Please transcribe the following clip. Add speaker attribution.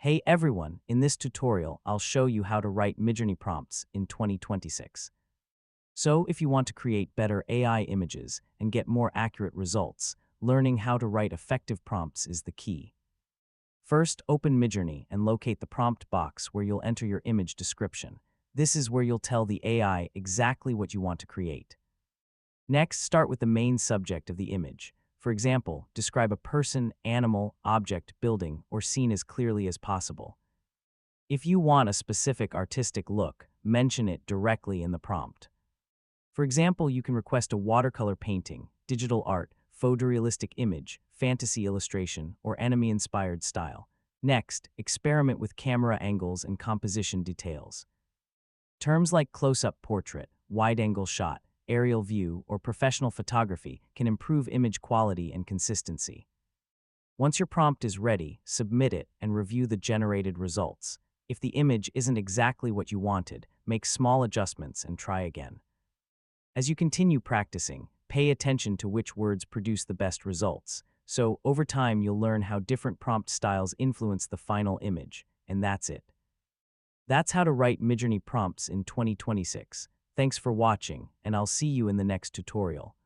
Speaker 1: Hey everyone, in this tutorial, I'll show you how to write Midjourney prompts in 2026. So if you want to create better AI images and get more accurate results, learning how to write effective prompts is the key. First, open Midjourney and locate the prompt box where you'll enter your image description. This is where you'll tell the AI exactly what you want to create. Next, start with the main subject of the image. For example, describe a person, animal, object, building, or scene as clearly as possible. If you want a specific artistic look, mention it directly in the prompt. For example, you can request a watercolor painting, digital art, photorealistic image, fantasy illustration, or anime-inspired style. Next, experiment with camera angles and composition details. Terms like close-up portrait, wide-angle shot, aerial view, or professional photography can improve image quality and consistency. Once your prompt is ready, submit it and review the generated results. If the image isn't exactly what you wanted, make small adjustments and try again. As you continue practicing, pay attention to which words produce the best results. So, over time, you'll learn how different prompt styles influence the final image, and that's it. That's how to write Midjourney prompts in 2026. Thanks for watching, and I'll see you in the next tutorial.